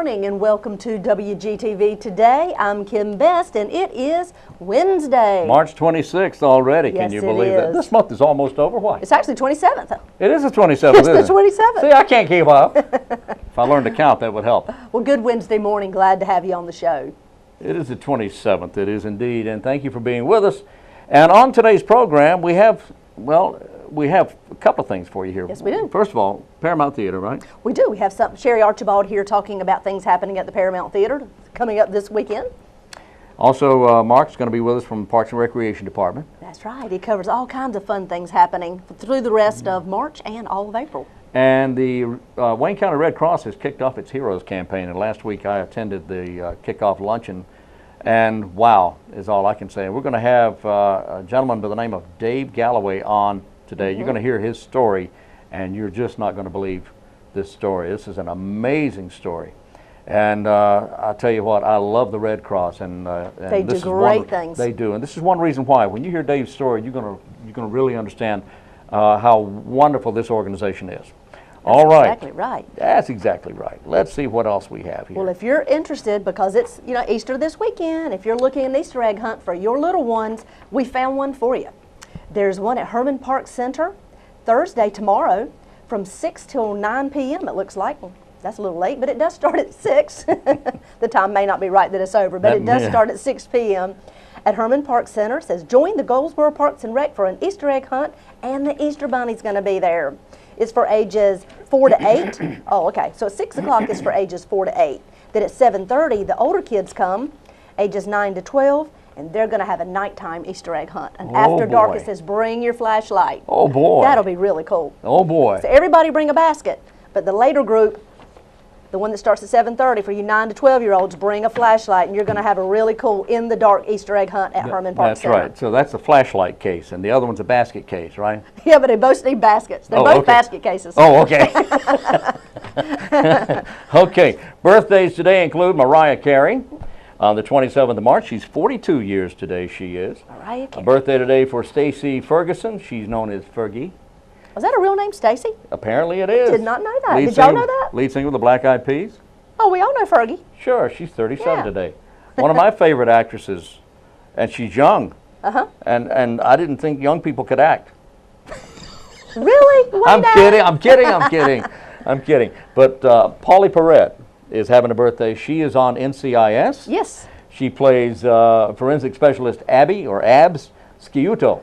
morning and welcome to WGTV Today. I'm Kim Best and it is Wednesday. March 26th already, yes, can you believe it it? This month is almost over. Why? It's actually 27th. It is the 27th, It's isn't the 27th. it? See, I can't keep up. If I learned to count, that would help. Well, good Wednesday morning. Glad to have you on the show. It is the 27th. It is indeed. And thank you for being with us. And on today's program, we have, well, we have a couple of things for you here. Yes, we do. First of all, Paramount Theater, right? We do. We have Sherry Archibald here talking about things happening at the Paramount Theater coming up this weekend. Also, Mark's going to be with us from Parks and Recreation Department. That's right. He covers all kinds of fun things happening through the rest of March and all of April. And the Wayne County Red Cross has kicked off its Heroes campaign. And last week I attended the kickoff luncheon. And wow, is all I can say. We're going to have a gentleman by the name of Dave Galloway on today. You're going to hear his story, and you're just not going to believe this story. This is an amazing story. And I'll tell you what, I love the Red Cross. And they do great things. They do. And this is one reason why. When you hear Dave's story, you're going to really understand how wonderful this organization is. All right. That's exactly right. That's exactly right. Let's see what else we have here. Well, if you're interested, because it's Easter this weekend, if you're looking at an Easter egg hunt for your little ones, we found one for you. There's one at Herman Park Center Thursday, tomorrow, from 6 till 9 p.m. it looks like. Well, that's a little late, but it does start at 6. The time may not be right that it's over, but it does start at 6 p.m. at Herman Park Center. It says, join the Goldsboro Parks and Rec for an Easter egg hunt, and the Easter Bunny's going to be there. It's for ages 4 to 8. Oh, okay. So at 6 o'clock is for ages 4 to 8. Then at 7:30, the older kids come, ages 9 to 12, and they're going to have a nighttime Easter egg hunt. And after dark, it says, bring your flashlight. Oh, boy. That'll be really cool. Oh, boy. So everybody bring a basket. But the later group, the one that starts at 7:30 for you 9 to 12-year-olds, bring a flashlight, and you're going to have a really cool in-the-dark Easter egg hunt at Herman Park Center. That's right. So that's the flashlight case, and the other one's a basket case, right? Yeah, but they both need baskets. They're both basket cases. Oh, okay. Okay. Birthdays today include Mariah Carey on the 27th of March. She's 42 years today, she is. Mariah Carey. A birthday today for Stacy Ferguson. She's known as Fergie. Was that a real name, Stacy? Apparently it is. Did not know that. Did y'all know that? Lead singer of the Black Eyed Peas. Oh, we all know Fergie. Sure, she's 37 today. One of my favorite actresses, and she's young. And I didn't think young people could act. Really? I'm kidding. I'm kidding. But Pauley Perrette is having a birthday. She is on NCIS. Yes. She plays forensic specialist Abby, or Abs, Sciuto.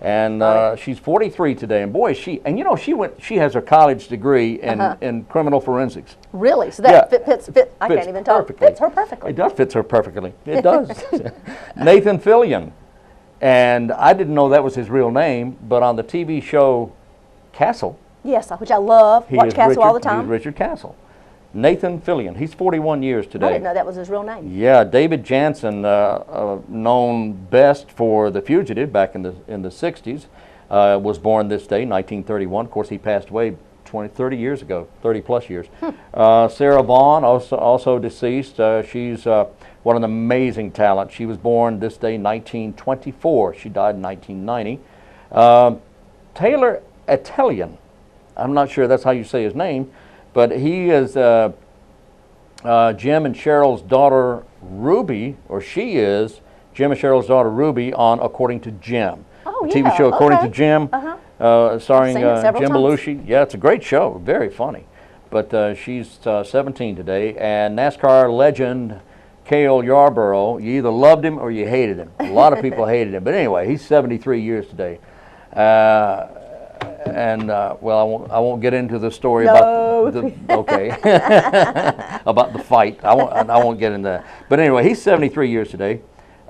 And she's 43 today, and boy, she has her college degree in criminal forensics. Really? So that fits I can't even talk. Perfectly. Fits her perfectly. It does fit her perfectly. It does. Nathan Fillion, and I didn't know that was his real name, but on the TV show Castle. Yes, which I love. Watch Castle all the time. He's Richard Castle. Nathan Fillion. He's 41 years today. I didn't know that was his real name. Yeah, David Jansen, known best for The Fugitive back in the 60s, was born this day, 1931. Of course, he passed away 30 years ago, 30 plus years. Sarah Vaughan, also deceased. She's one of the amazing talent. She was born this day, 1924. She died in 1990. Taylor Attelian, I'm not sure that's how you say his name, but he is Jim and Cheryl's daughter Ruby, or she is Jim and Cheryl's daughter Ruby on According to Jim. Oh, the TV show According to Jim, starring Jim times. Belushi. Yeah, it's a great show, very funny. But she's 17 today, and NASCAR legend Cale Yarborough, you either loved him or you hated him. A lot of people hated him, but anyway, he's 73 years today. Well, I won't get into the story about about the fight. I won't get into that. But anyway, he's 73 years today,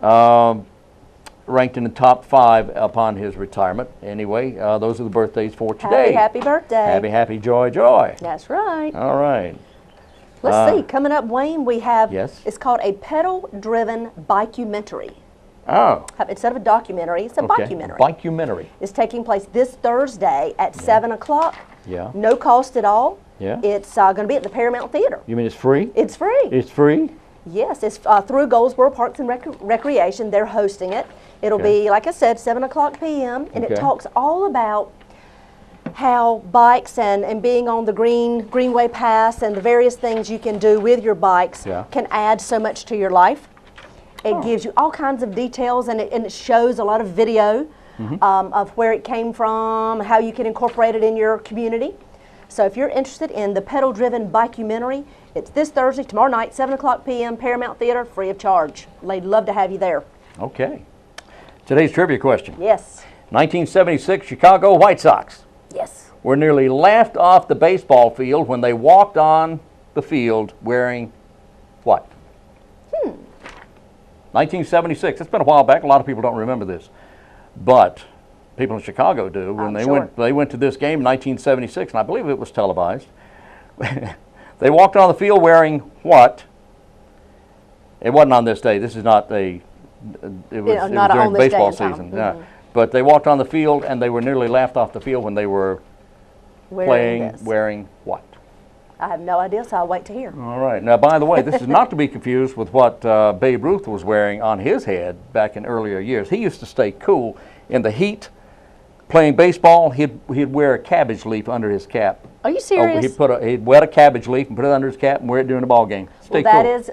ranked in the top 5 upon his retirement. Anyway, those are the birthdays for today. Happy birthday. Happy, joy. That's right. All right. Let's see. Coming up, Wayne, we have, it's called a pedal-driven bikumentary. Oh. Instead of a documentary, it's a bikumentary. Bikumentary. It's taking place this Thursday at 7 o'clock. Yeah. No cost at all. Yeah. It's going to be at the Paramount Theater. You mean it's free? It's free. It's free? Yes, it's through Goldsboro Parks and Recreation. They're hosting it. It'll be, like I said, 7 o'clock p.m. And it talks all about how bikes and being on the Greenway Pass and the various things you can do with your bikes can add so much to your life. It gives you all kinds of details, and it shows a lot of video of where it came from, how you can incorporate it in your community. So if you're interested in the pedal-driven bike-umentary, it's this Thursday, tomorrow night, 7:00 p.m., Paramount Theater, free of charge. They'd love to have you there. Okay. Today's trivia question. Yes. 1976 Chicago White Sox Yes. were nearly laughed off the baseball field when they walked on the field wearing what? 1976. It's been a while back. A lot of people don't remember this, but people in Chicago do. When they went to this game in 1976, and I believe it was televised. They walked on the field wearing what? It wasn't on this day. This is not a. It was during baseball season. Yeah. But they walked on the field, and they were nearly laughed off the field when they were wearing what? I have no idea, so I'll wait to hear. All right. Now, by the way, this is not to be confused with what Babe Ruth was wearing on his head back in earlier years. He used to stay cool in the heat. Playing baseball, he'd wear a cabbage leaf under his cap. Are you serious? He'd wet a cabbage leaf and put it under his cap and wear it during the ball game. Stay cool. That is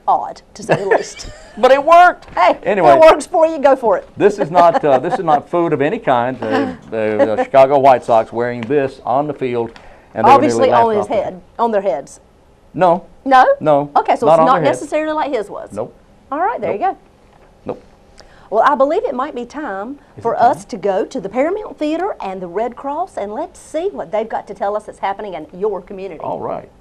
odd, to say the least. But it worked. Hey, anyway, if it works for you, go for it. This is not food of any kind. The Chicago White Sox wearing this on the field, and they obviously were nearly on their heads. No. No. No. Okay, so it's not necessarily like his was. Nope. All right, there you go. Nope. Well, I believe it might be time for us to go to the Paramount Theater and the Red Cross, and let's see what they've got to tell us that's happening in your community. All right.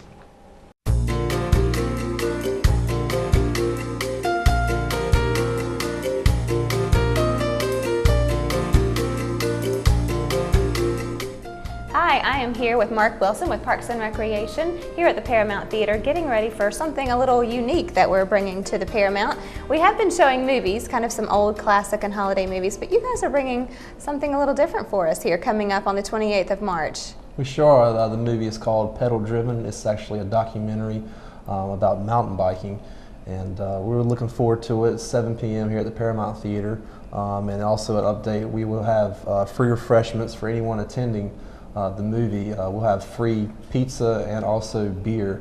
Hi, I am here with Mark Wilson with Parks and Recreation here at the Paramount Theater, getting ready for something a little unique that we're bringing to the Paramount. We have been showing movies, kind of some old classic and holiday movies, but you guys are bringing something a little different for us here coming up on the 28th of March. We sure are. The movie is called Pedal Driven. It's actually a documentary about mountain biking, and we're looking forward to it. It's 7 p.m. here at the Paramount Theater, and also an update, we will have free refreshments for anyone attending the movie. We'll have free pizza and also beer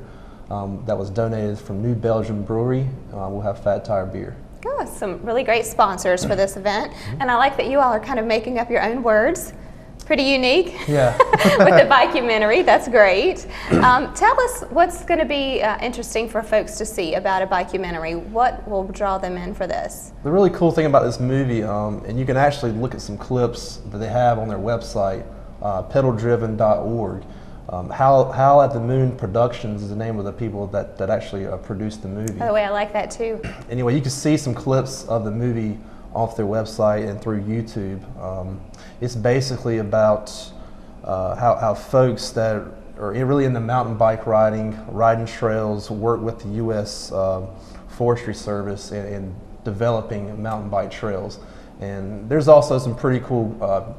that was donated from New Belgium Brewery. We'll have Fat Tire beer. Oh, some really great sponsors for this event, and I like that you all are kind of making up your own words. Pretty unique. Yeah. With the bikeumentary, that's great. Tell us what's going to be interesting for folks to see about a bikeumentary. What will draw them in for this? The really cool thing about this movie, and you can actually look at some clips that they have on their website, pedaldriven.org. How at the Moon Productions is the name of the people that actually produced the movie. By the way, I like that too. Anyway, you can see some clips of the movie off their website and through YouTube. It's basically about how folks that are really into mountain bike riding trails, work with the U.S. Forestry Service in developing mountain bike trails. And there's also some pretty cool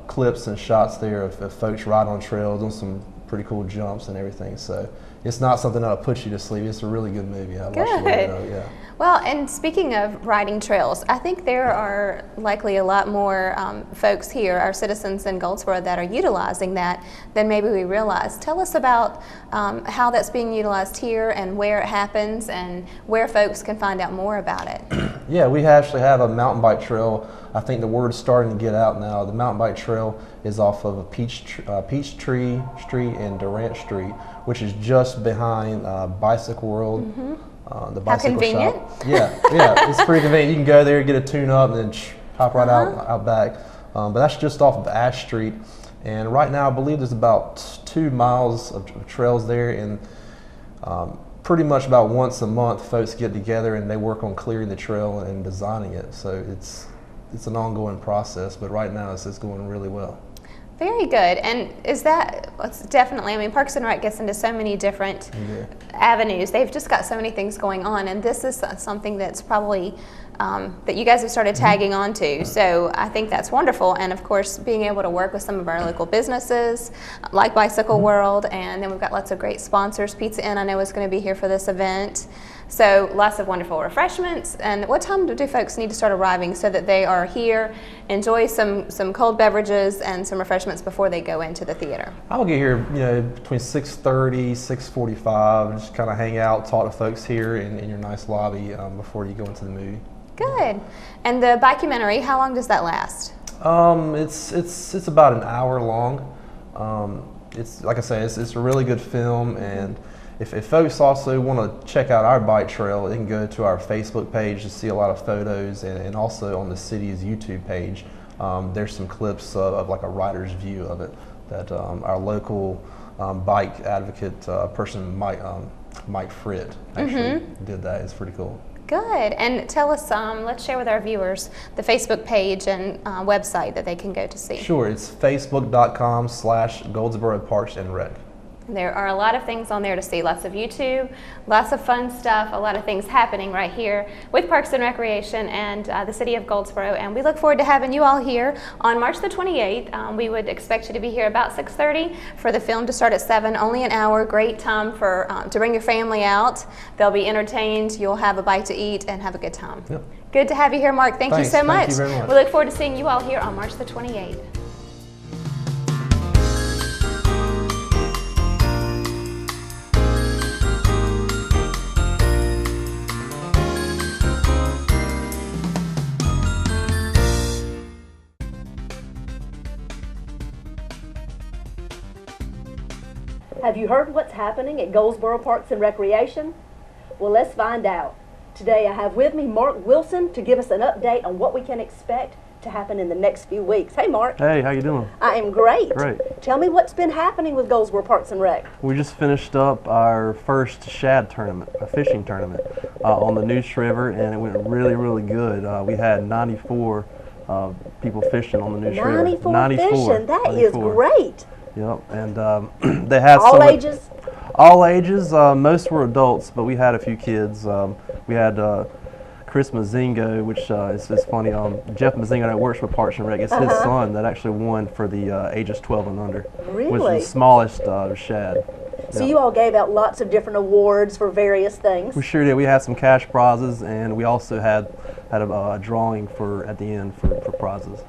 clips and shots there of folks riding on trails, doing some pretty cool jumps and everything. So it's not something that'll put you to sleep. It's a really good movie. I watched it. Yeah. Well, and speaking of riding trails, I think there are likely a lot more folks here, our citizens in Goldsboro, that are utilizing that than maybe we realize. Tell us about how that's being utilized here and where it happens and where folks can find out more about it. Yeah, we actually have a mountain bike trail. I think the word's starting to get out now. The mountain bike trail is off of Peachtree Street and Durant Street, which is just behind Bicycle World. Mm-hmm. The bicycle How convenient. shop. Yeah, it's pretty convenient. You can go there, get a tune-up, and then hop right out back. But that's just off of Ash Street. And right now, I believe there's about 2 miles of trails there, and pretty much about once a month, folks get together and they work on clearing the trail and designing it. So it's an ongoing process, but right now it's going really well. Very good. And it's definitely, I mean, Parks and Rec gets into so many different avenues. They've just got so many things going on, and this is something that's probably that you guys have started tagging on to. So I think that's wonderful. And of course, being able to work with some of our local businesses like Bicycle World, and then we've got lots of great sponsors. Pizza Inn, I know, is going to be here for this event. So lots of wonderful refreshments. And what time do folks need to start arriving so that they are here, enjoy some cold beverages and some refreshments before they go into the theater? I'll get here, between 6:30, 6:45, just kind of hang out, talk to folks here in your nice lobby before you go into the movie. Good. And the documentary, how long does that last? It's about an hour long. It's like I say, it's a really good film, and if folks also want to check out our bike trail, they can go to our Facebook page to see a lot of photos, and also on the city's YouTube page. There's some clips of like a rider's view of it that our local bike advocate person, Mike Fritt, actually did that. It's pretty cool. Good. And tell us, let's share with our viewers the Facebook page and website that they can go to see. Sure, it's facebook.com/Goldsboro Parks and Rec. There are a lot of things on there to see, lots of YouTube, lots of fun stuff, a lot of things happening right here with Parks and Recreation and the City of Goldsboro, and we look forward to having you all here on March the 28th. We would expect you to be here about 6:30 for the film to start at 7, only an hour, great time for to bring your family out. They'll be entertained, you'll have a bite to eat and have a good time. Yep. Good to have you here, Mark. Thank you so much. Thank you very much. We look forward to seeing you all here on March the 28th. Have you heard what's happening at Goldsboro Parks and Recreation? Well, let's find out. Today I have with me Mark Wilson to give us an update on what we can expect to happen in the next few weeks. Hey, Mark. Hey, how you doing? I am great. Great. Tell me what's been happening with Goldsboro Parks and Rec. We just finished up our first shad tournament, a fishing tournament, on the Neuse River, and it went really, really good. We had 94 people fishing on the Neuse River. 94 fishing. That is great. Yep, and they had all ages? All ages. Most were adults, but we had a few kids. We had Chris Mazingo, which is just funny. Jeff Mazingo that works for Parks and Rec. It's his son that actually won for the ages 12 and under, really? which is the smallest shad. So you all gave out lots of different awards for various things. We sure did. We had some cash prizes, and we also had a drawing at the end for prizes.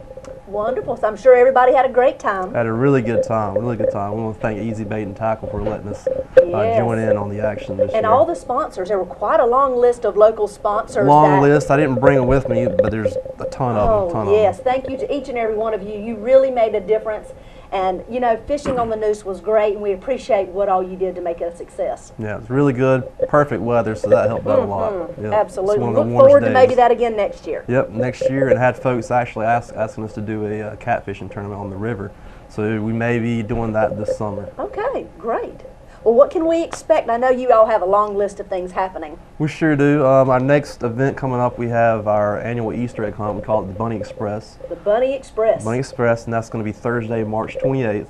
Wonderful. So I'm sure everybody had a great time. Had a really good time, really good time. We want to thank Easy Bait and Tackle for letting us join in on the action this year. And all the sponsors, there were quite a long list of local sponsors. Long list. I didn't bring them with me, but there's a ton of them. Yes, thank you to each and every one of you. You really made a difference. And, you know, fishing on the Neuse was great, and we appreciate what all you did to make it a success. Yeah, it was really good. Perfect weather, so that helped out a lot. Yep. Absolutely. Look forward to maybe that again next year. Yep, next year, and had folks actually asking us to do a catfishing tournament on the river. So we may be doing that this summer. Okay, great. Well, what can we expect? I know you all have a long list of things happening. We sure do. Our next event coming up, we have our annual Easter egg hunt. We call it the Bunny Express. The Bunny Express. Bunny Express, and that's going to be Thursday, March 28th.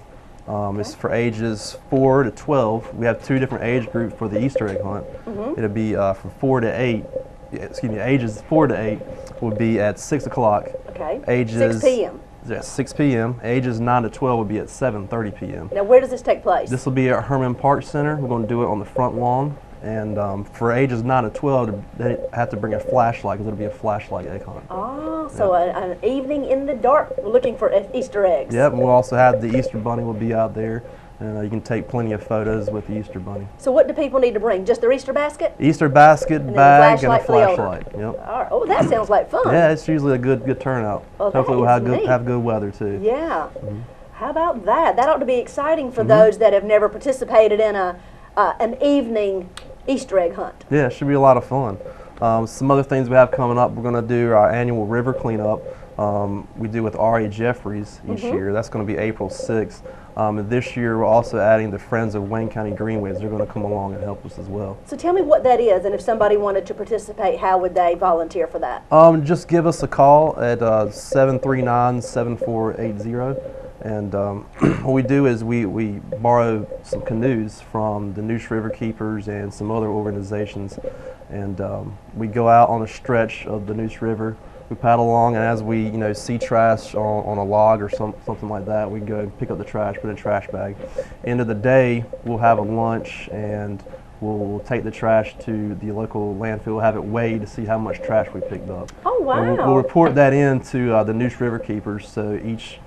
It's for ages 4 to 12. We have 2 different age groups for the Easter egg hunt. It'll be from 4 to 8. Excuse me, ages 4 to 8 will be at 6 o'clock. Okay. Ages 6 p.m. Yeah, 6 p.m. Ages 9 to 12 will be at 7:30 p.m. Now, where does this take place? This will be at Herman Park Center. We're going to do it on the front lawn. And for ages 9 to 12, they have to bring a flashlight because it'll be a flashlight egg hunt. Oh, so an evening in the dark looking for Easter eggs. Yep, and we'll also have the Easter Bunny will be out there. And you can take plenty of photos with the Easter Bunny. So what do people need to bring? Just their Easter basket? Easter basket, bag, and a flashlight. Yep. All right. Oh, that sounds like fun. Yeah, it's usually a good turnout. Well, hopefully we'll have good weather too. Yeah. How about that? That ought to be exciting for those that have never participated in an evening Easter egg hunt. Yeah, it should be a lot of fun. Some other things we have coming up, we're going to do our annual river cleanup. We do with R.A. Jeffries each year. That's going to be April 6th. And this year we're also adding the Friends of Wayne County Greenways. They're going to come along and help us as well. So tell me what that is, and if somebody wanted to participate, how would they volunteer for that? Just give us a call at 739-7480. And what we do is we borrow some canoes from the Neuse River Keepers and some other organizations. And we go out on a stretch of the Neuse River. We paddle along, and as we see trash on a log or something like that, we go pick up the trash, put it in a trash bag. End of the day, we'll have a lunch, and we'll take the trash to the local landfill, have it weighed to see how much trash we picked up. Oh, wow. And we'll report that in to the Neuse River Keepers, so each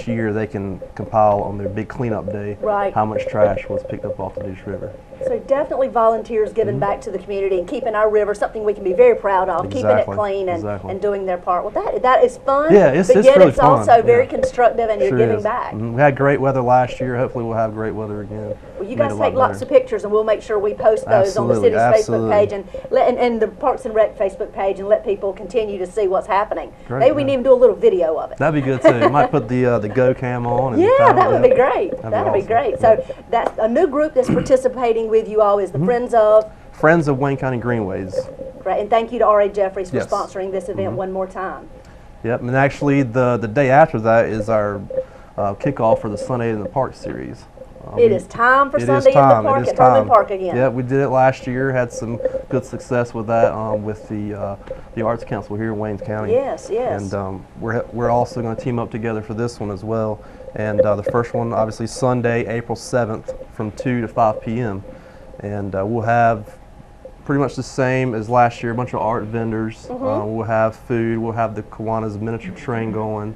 year they can compile on their big cleanup day how much trash was picked up off the Neuse River. So definitely volunteers giving back to the community and keeping our river something we can be very proud of, keeping it clean and doing their part. Well, that is fun. Yeah, it's but really yet it's fun. also very constructive, and you're giving is. back. We had great weather last year. Hopefully we'll have great weather again. Well, you guys take lots of pictures, and we'll make sure we post those on the city's Facebook page and the Parks and Rec Facebook page, and let people continue to see what's happening. Great, Maybe we can even do a little video of it. That'd be good too. Might put the Go Cam on. And that would be great. That'd be awesome. great. So that's a new group that's participating with you all is the Friends of Wayne County Greenways. Right, and thank you to R.A. Jeffries for sponsoring this event one more time. Yep, and actually the day after that is our kickoff for the Sunday in the Park series. It is time for Sunday in the Park at Herman Park again. Yeah, we did it last year, had some good success with that with the Arts Council here in Wayne County. Yes, yes. And we're also going to team up together for this one as well. And the first one, obviously, Sunday, April 7th from 2 to 5 p.m. And we'll have pretty much the same as last year, a bunch of art vendors. We'll have food, we'll have the Kiwanis miniature train going.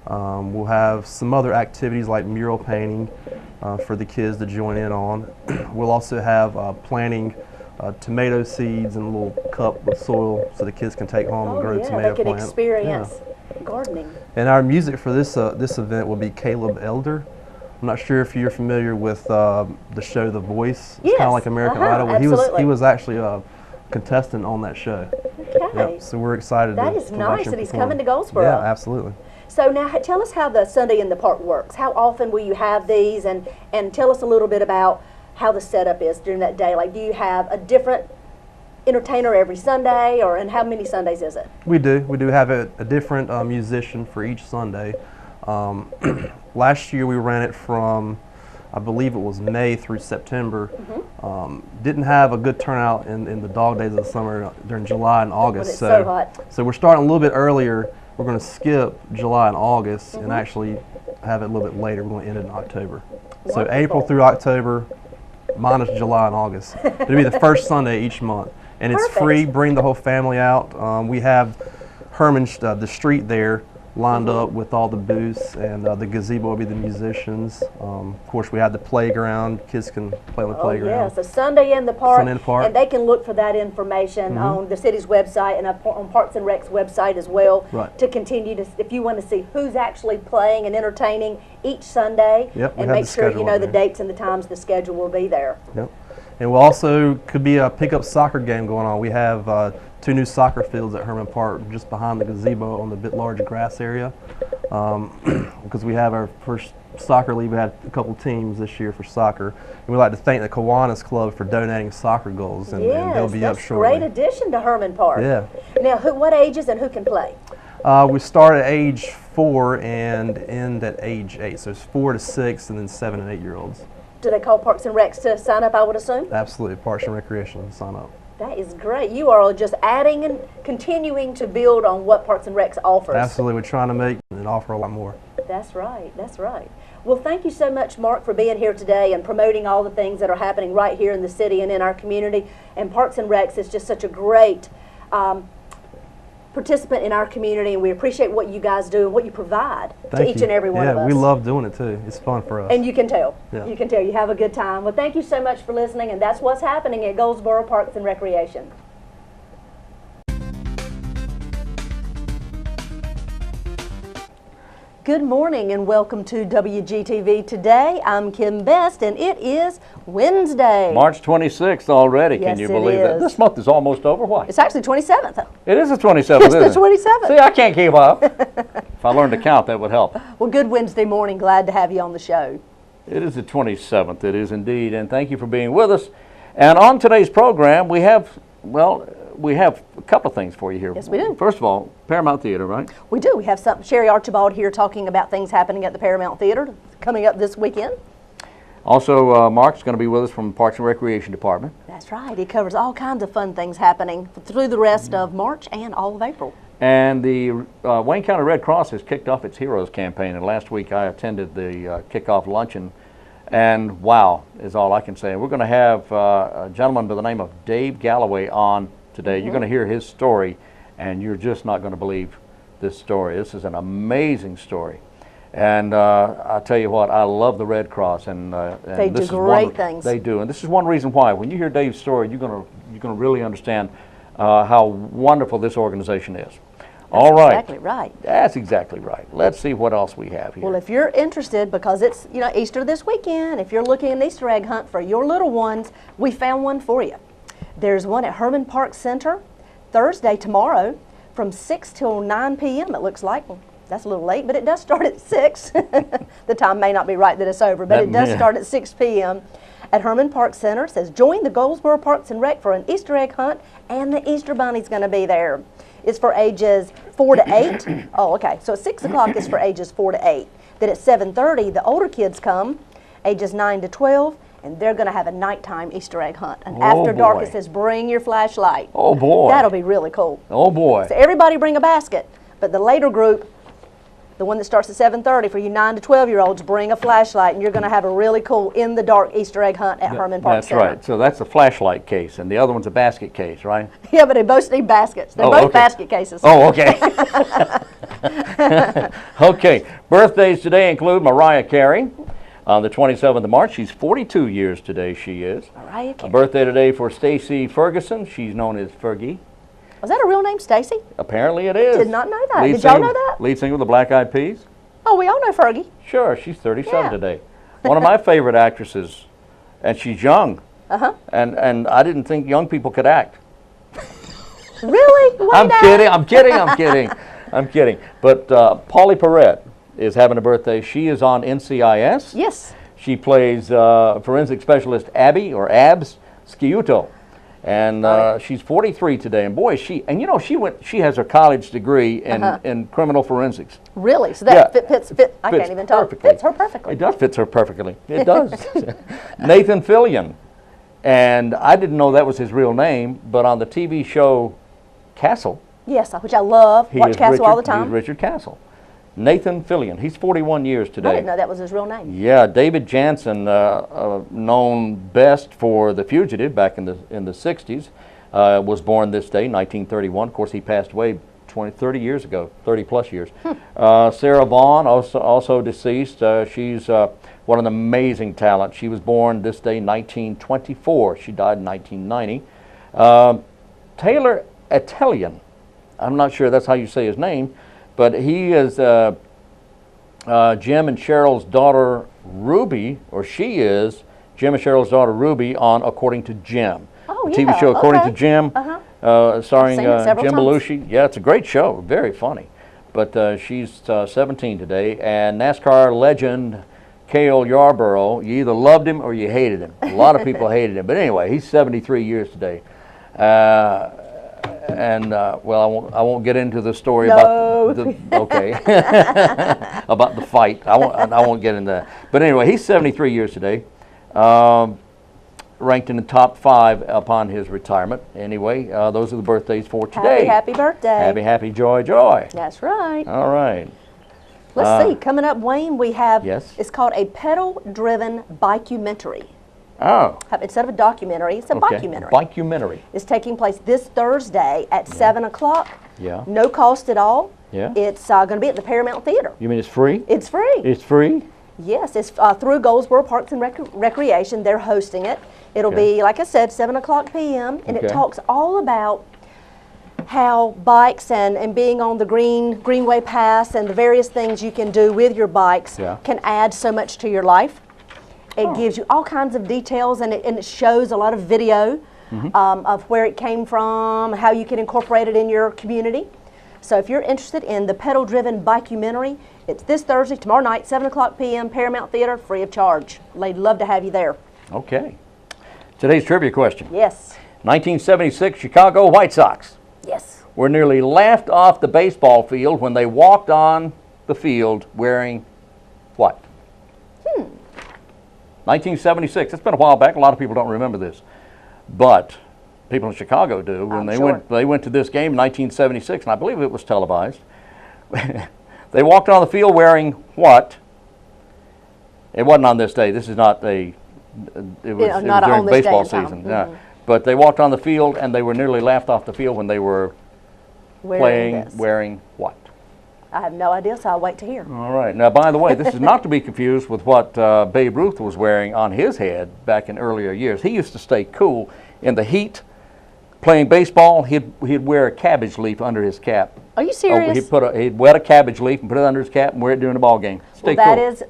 We'll have some other activities like mural painting for the kids to join in on. We'll also have planting tomato seeds in a little cup with soil so the kids can take home and grow tomato plants. They can experience gardening. And our music for this event will be Caleb Elder. I'm not sure if you're familiar with the show The Voice. It's kind of like American Idol. Well, he was actually a contestant on that show. Okay. Yep, so we're excited. That is nice that he's coming to Goldsboro. Yeah, absolutely. So now tell us how the Sunday in the Park works. How often will you have these? And tell us a little bit about how the setup is during that day. Like, do you have a different entertainer every Sunday, and how many Sundays is it? We do have a different musician for each Sunday. Last year we ran it from, I believe it was May through September. Didn't have a good turnout in the dog days of the summer during July and August. It's so hot. So we're starting a little bit earlier. We're going to skip July and August and actually have it a little bit later. We're going to end it in October. Wonderful. So April through October, minus July and August. It'll be the first Sunday each month. And it's free. Bring the whole family out. We have Herman, the street there, lined up with all the booths, and the gazebo will be the musicians. Of course, we have the playground. Kids can play on the playground. Yes, a Sunday in the Park. Sunday in the Park. And they can look for that information on the city's website and on Parks and Rec's website as well to continue to, if you want to see who's actually playing and entertaining each Sunday, and make sure you know the dates and the times the schedule will be there. Yep. And we'll also, could be a pickup soccer game going on. We have 2 new soccer fields at Herman Park just behind the gazebo on the bit large grass area. Because we have our first soccer league. We had a couple teams this year for soccer. And we'd like to thank the Kiwanis Club for donating soccer goals. And they'll be up shortly. Great addition to Herman Park. Yeah. Now, what ages and who can play? We start at age 4 and end at age 8. So it's 4 to 6 and then 7 and 8 year olds. Do they call Parks and Recs to sign up, I would assume? Absolutely. Parks and Recreation, sign up. That is great. You are just adding and continuing to build on what Parks and Recs offers. Absolutely. We're trying to make and offer a lot more. That's right. That's right. Well, thank you so much, Mark, for being here today and promoting all the things that are happening right here in the city and in our community. And Parks and Recs is just such a great participant in our community, and we appreciate what you guys do and what you provide to each and every one of us. Yeah, we love doing it too. It's fun for us. And you can tell. Yeah. You can tell. You have a good time. Well, thank you so much for listening, and that's what's happening at Goldsboro Parks and Recreation. Good morning and welcome to WGTV Today. I'm Kim Best, and it is Wednesday. March 26th already. Yes, can you believe that? is. This month is almost over. Why? It's actually 27th. It is the 27th, It's isn't the 27th. See, I can't keep up. If I learned to count, that would help. Well, good Wednesday morning. Glad to have you on the show. It is the 27th. It is indeed. And thank you for being with us. And on today's program, we have a couple of things for you here. Yes, we do. First of all, Paramount Theater, right? We do. We have Sherry Archibald here talking about things happening at the Paramount Theater coming up this weekend. Also, Mark's going to be with us from Parks and Recreation Department. That's right. He covers all kinds of fun things happening through the rest of March and all of April. And the Wayne County Red Cross has kicked off its Heroes campaign. And last week I attended the kickoff luncheon And wow is all I can say. We're going to have a gentleman by the name of Dave Galloway on today. You're going to hear his story, and you're just not going to believe this story. This is an amazing story. And I'll tell you what, I love the Red Cross, and they do great things. They do, and this is one reason why. When you hear Dave's story, you're gonna really understand how wonderful this organization is. All right. That's exactly right. That's exactly right. Let's see what else we have here. Well, if you're interested, because it's Easter this weekend, if you're looking an Easter egg hunt for your little ones, we found one for you. There's one at Herman Park Center, Thursday tomorrow, from 6 till 9 p.m. It looks like. Well, that's a little late, but it does start at 6. The time may not be right that it's over, but it does start at 6 p.m. at Herman Park Center. It says, join the Goldsboro Parks and Rec for an Easter egg hunt, and the Easter Bunny's going to be there. It's for ages 4 to 8. Oh, okay. So at 6 o'clock is for ages 4 to 8. Then at 7:30, the older kids come, ages 9 to 12, and they're going to have a nighttime Easter egg hunt. And after dark, it says, bring your flashlight. Oh, boy. That'll be really cool. Oh, boy. So everybody bring a basket, but the later group, the one that starts at 7:30 for you 9 to 12-year-olds, bring a flashlight, and you're going to have a really cool in-the-dark Easter egg hunt at Herman Park Center. That's right. So that's a flashlight case, and the other one's a basket case, right? Yeah, but they both need baskets. They're both basket cases. Oh, okay. Okay. Birthdays today include Mariah Carey on the 27th of March. She's 42 years today, she is. Mariah Carey. A birthday today for Stacey Ferguson. She's known as Fergie. Was that a real name, Stacey? Apparently it is. Did not know that. Did y'all know that? Lead singer of the Black Eyed Peas. Oh, we all know Fergie. Sure, she's 37 Yeah. today. One of my favorite actresses, and she's young. Uh-huh. And I didn't think young people could act. Really? Wait I'm kidding. I'm kidding. But Pauley Perrette is having a birthday. She is on NCIS. Yes. She plays forensic specialist Abby, or Abs, Sciuto. And she's 43 today, and boy, she has her college degree in criminal forensics. Really? So that fits I can't even talk. Perfectly. Fits her perfectly. It does fit her perfectly. It does. Nathan Fillion, and I didn't know that was his real name, but on the TV show Castle, Yes, which I love. Watch Castle all the time. He's Richard Castle. Nathan Fillion. He's 41 years today. I didn't know that was his real name. Yeah, David Jansen, known best for The Fugitive back in the 60s, was born this day, 1931. Of course, he passed away 30 years ago, 30 plus years. Sarah Vaughan, also deceased. She's one of the amazing talent. She was born this day, 1924. She died in 1990. Taylor Attelian, I'm not sure that's how you say his name, but he is Jim and Cheryl's daughter Ruby, or she is Jim and Cheryl's daughter Ruby on According to Jim. Oh, the TV show According to Jim, starring Jim times. Belushi. Yeah, it's a great show, very funny. But she's 17 today, and NASCAR legend Cale Yarborough, you either loved him or you hated him. A lot of people hated him, but anyway, he's 73 years today. Well, I won't get into the story about the about the fight. I won't get into that. But anyway, he's 73 years today, ranked in the top 5 upon his retirement. Anyway, those are the birthdays for today. Happy birthday. Happy, joy. That's right. All right. Let's see. Coming up, Wayne, we have, it's called a pedal-driven bikumentary. Oh. Instead of a documentary, it's a bikumentary. Bikumentary. It's taking place this Thursday at 7 o'clock. Yeah. No cost at all. Yeah. It's going to be at the Paramount Theater. You mean it's free? It's free. It's free? Yes, it's through Goldsboro Parks and Recreation. They're hosting it. It'll be, like I said, 7 o'clock p.m. And it talks all about how bikes and being on the Greenway Pass and the various things you can do with your bikes can add so much to your life. It gives you all kinds of details, and it shows a lot of video of where it came from, how you can incorporate it in your community. So if you're interested in the pedal-driven bikumentary, it's this Thursday, tomorrow night, 7 o'clock p.m., Paramount Theater, free of charge. They'd love to have you there. Okay. Today's trivia question. Yes. 1976 Chicago White Sox. Yes. Were nearly laughed off the baseball field when they walked on the field wearing what? 1976. It's been a while back. A lot of people don't remember this, but people in Chicago do. When they went to this game in 1976, and I believe it was televised. They walked on the field wearing what? It wasn't on this day. This is not a, it was not during on this day baseball and time. season. Yeah. But they walked on the field and they were nearly laughed off the field when they were playing, this. wearing what? I have no idea, so I'll wait to hear. All right. Now, by the way, this is not to be confused with what Babe Ruth was wearing on his head back in earlier years. He used to stay cool in the heat. Playing baseball, he'd wear a cabbage leaf under his cap. Are you serious? He'd wet a cabbage leaf and put it under his cap and wear it during the ball game. Stay Well, that cool. is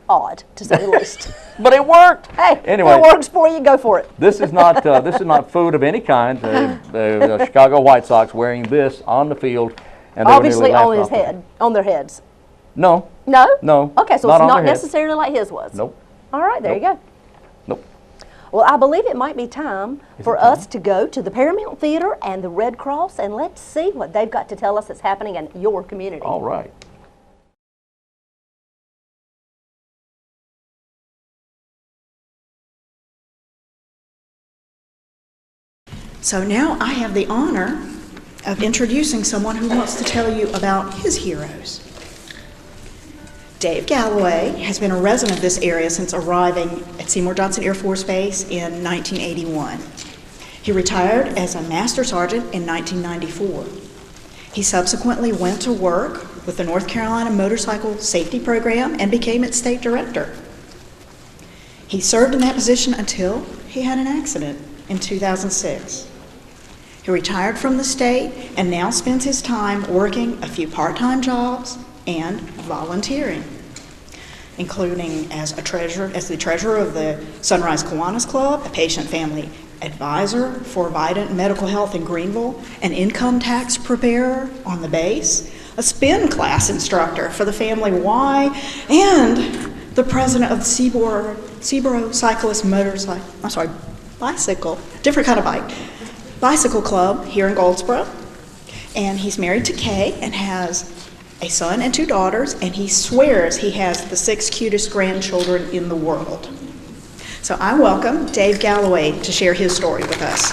odd, to say the least. But it worked. Hey, anyway, if it works for you, go for it. this is not food of any kind. The Chicago White Sox wearing this on the field, and they Obviously were on nearly his laughed off head, on their heads. No. No? No. Okay, so not it's on not their head. necessarily like his was. Nope. All right, there you go. Nope. Well, I believe it might be time for us to go to the Paramount Theater and the Red Cross, and let's see what they've got to tell us that's happening in your community. All right. So now I have the honor of introducing someone who wants to tell you about his heroes. Dave Galloway has been a resident of this area since arriving at Seymour Johnson Air Force Base in 1981. He retired as a Master Sergeant in 1994. He subsequently went to work with the North Carolina Motorcycle Safety Program and became its state director. He served in that position until he had an accident in 2006. He retired from the state and now spends his time working a few part-time jobs and volunteering, including as the treasurer of the Sunrise Kiwanis Club, a patient family advisor for Vidant Medical Health in Greenville, an income tax preparer on the base, a spin class instructor for the family Y, and the president of the Goldsboro Cyclist Bicycle, different kind of bike, bicycle club here in Goldsboro. And he's married to Kay and has a son and 2 daughters, and he swears he has the 6 cutest grandchildren in the world. So I welcome Dave Galloway to share his story with us.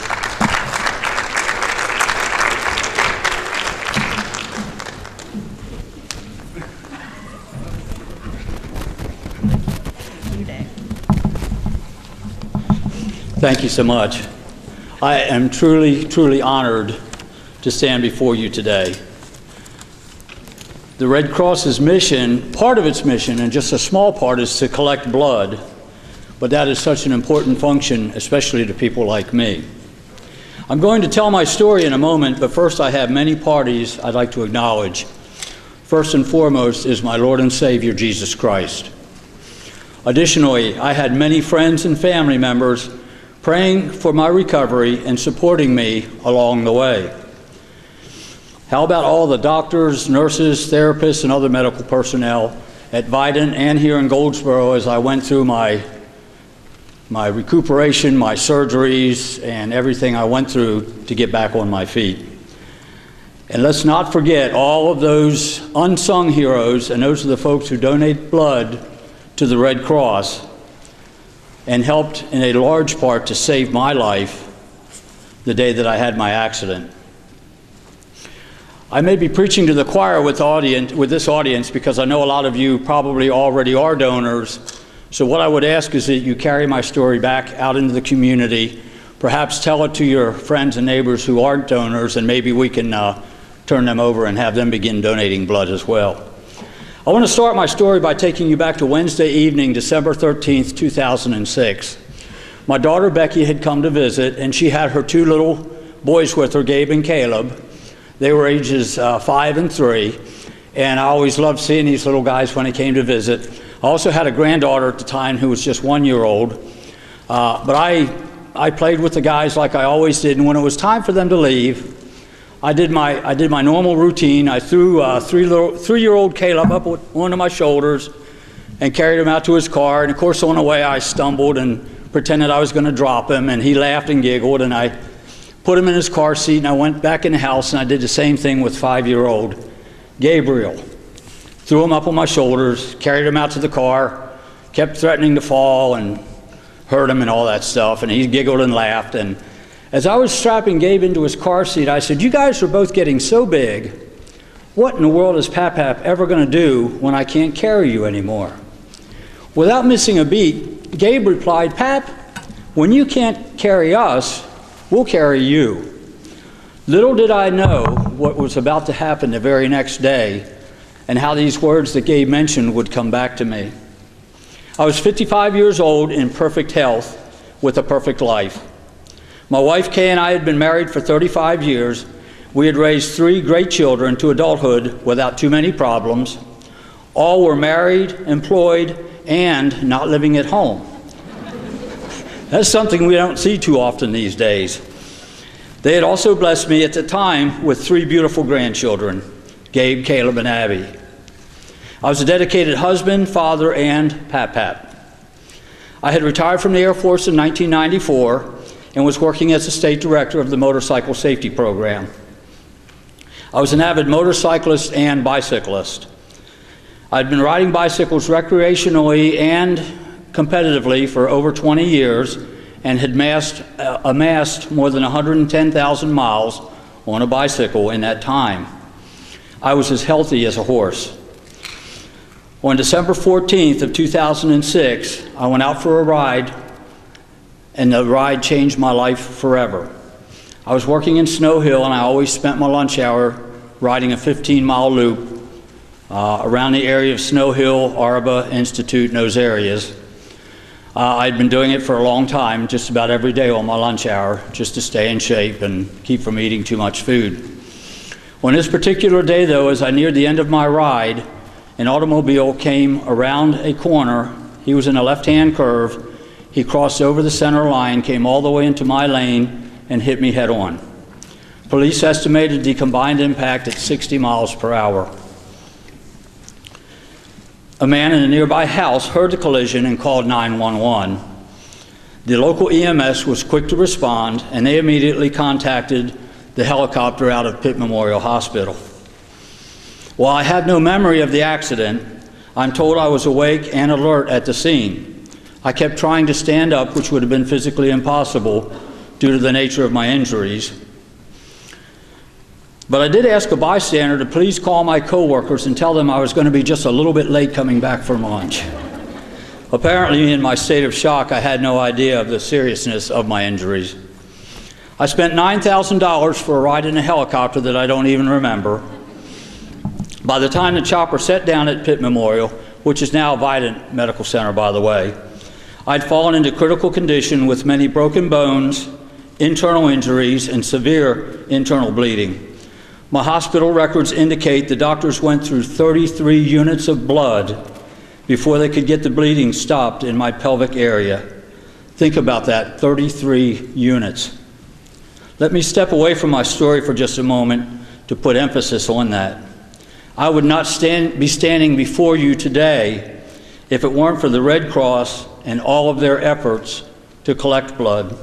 Thank you so much. I am truly, truly honored to stand before you today. The Red Cross's mission, part of its mission, and just a small part, is to collect blood, but that is such an important function, especially to people like me. I'm going to tell my story in a moment, but first I have many parties I'd like to acknowledge. First and foremost is my Lord and Savior, Jesus Christ. Additionally, I had many friends and family members praying for my recovery and supporting me along the way. How about all the doctors, nurses, therapists, and other medical personnel at Vidant and here in Goldsboro as I went through my recuperation, my surgeries, and everything I went through to get back on my feet. And let's not forget all of those unsung heroes, and those are the folks who donate blood to the Red Cross and helped in a large part to save my life the day that I had my accident. I may be preaching to the choir with this audience because I know a lot of you probably already are donors. So what I would ask is that you carry my story back out into the community, perhaps tell it to your friends and neighbors who aren't donors, and maybe we can turn them over and have them begin donating blood as well. I want to start my story by taking you back to Wednesday evening, December 13th, 2006. My daughter Becky had come to visit, and she had her 2 little boys with her, Gabe and Caleb. They were ages 5 and 3, and I always loved seeing these little guys when they came to visit. I also had a granddaughter at the time who was just 1 year old, but I played with the guys like I always did, and when it was time for them to leave, I did my normal routine. I threw 3-year-old Caleb up onto my shoulders and carried him out to his car, and of course on the way I stumbled and pretended I was going to drop him, and he laughed and giggled, and I put him in his car seat, and I went back in the house, and I did the same thing with 5-year-old Gabriel. Threw him up on my shoulders, carried him out to the car, kept threatening to fall and hurt him and all that stuff, and he giggled and laughed. And as I was strapping Gabe into his car seat, I said, "You guys are both getting so big. What in the world is Pap-Pap ever going to do when I can't carry you anymore?" Without missing a beat, Gabe replied, "Pap, when you can't carry us, we'll carry you." Little did I know what was about to happen the very next day and how these words that Gabe mentioned would come back to me. I was 55 years old in perfect health with a perfect life. My wife Kay and I had been married for 35 years. We had raised 3 great children to adulthood without too many problems. All were married, employed, and not living at home. That's something we don't see too often these days. They had also blessed me at the time with 3 beautiful grandchildren, Gabe, Caleb, and Abby. I was a dedicated husband, father, and pap-pap. I had retired from the Air Force in 1994 and was working as the state director of the motorcycle safety program. I was an avid motorcyclist and bicyclist. I'd been riding bicycles recreationally and competitively for over 20 years and had amassed more than 110,000 miles on a bicycle in that time. I was as healthy as a horse. On December 14th of 2006, I went out for a ride, and the ride changed my life forever. I was working in Snow Hill, and I always spent my lunch hour riding a 15-mile loop around the area of Snow Hill, Arba, Institute, and those areas. I'd been doing it for a long time, just about every day on my lunch hour, just to stay in shape and keep from eating too much food. On this particular day, though, as I neared the end of my ride, an automobile came around a corner. He was in a left-hand curve. He crossed over the center line, came all the way into my lane, and hit me head on. Police estimated the combined impact at 60 miles per hour. A man in a nearby house heard the collision and called 911. The local EMS was quick to respond, and they immediately contacted the helicopter out of Pitt Memorial Hospital. While I have no memory of the accident, I'm told I was awake and alert at the scene. I kept trying to stand up, which would have been physically impossible due to the nature of my injuries. But I did ask a bystander to please call my coworkers and tell them I was going to be just a little bit late coming back from lunch. Apparently, in my state of shock, I had no idea of the seriousness of my injuries. I spent $9,000 for a ride in a helicopter that I don't even remember. By the time the chopper set down at Pitt Memorial, which is now Vidant Medical Center, by the way, I'd fallen into critical condition with many broken bones, internal injuries, and severe internal bleeding. My hospital records indicate the doctors went through 33 units of blood before they could get the bleeding stopped in my pelvic area. Think about that, 33 units. Let me step away from my story for just a moment to put emphasis on that. I would not be standing before you today if it weren't for the Red Cross and all of their efforts to collect blood.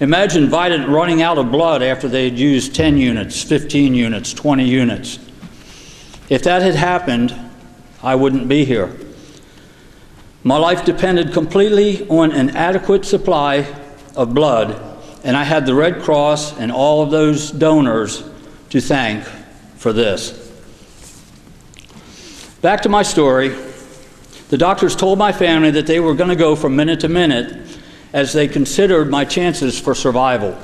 Imagine Vidant running out of blood after they had used 10 units, 15 units, 20 units. If that had happened, I wouldn't be here. My life depended completely on an adequate supply of blood, and I had the Red Cross and all of those donors to thank for this. Back to my story. The doctors told my family that they were going to go from minute to minute as they considered my chances for survival.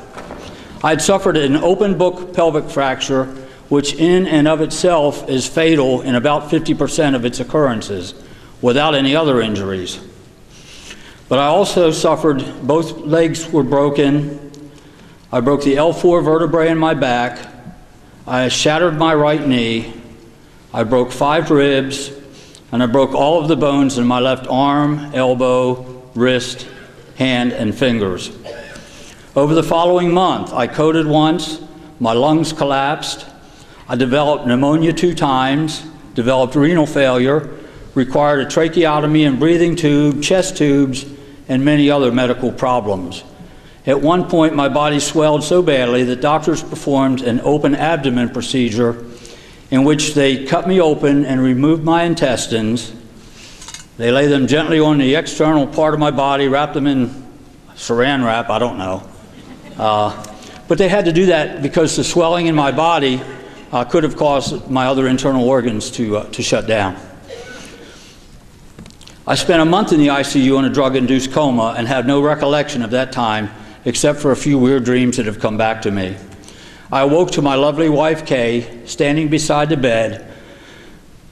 I'd suffered an open book pelvic fracture, which in and of itself is fatal in about 50% of its occurrences, without any other injuries. But I also suffered, both legs were broken. I broke the L4 vertebrae in my back. I shattered my right knee. I broke 5 ribs, and I broke all of the bones in my left arm, elbow, wrist, hand, and fingers. Over the following month, I coded once, my lungs collapsed, I developed pneumonia 2 times, developed renal failure, required a tracheotomy and breathing tube, chest tubes, and many other medical problems. At one point, my body swelled so badly that doctors performed an open abdomen procedure in which they cut me open and removed my intestines. They lay them gently on the external part of my body, wrapped them in saran wrap, I don't know. But they had to do that because the swelling in my body could have caused my other internal organs to shut down. I spent a month in the ICU in a drug-induced coma and have no recollection of that time except for a few weird dreams that have come back to me. I awoke to my lovely wife, Kay, standing beside the bed,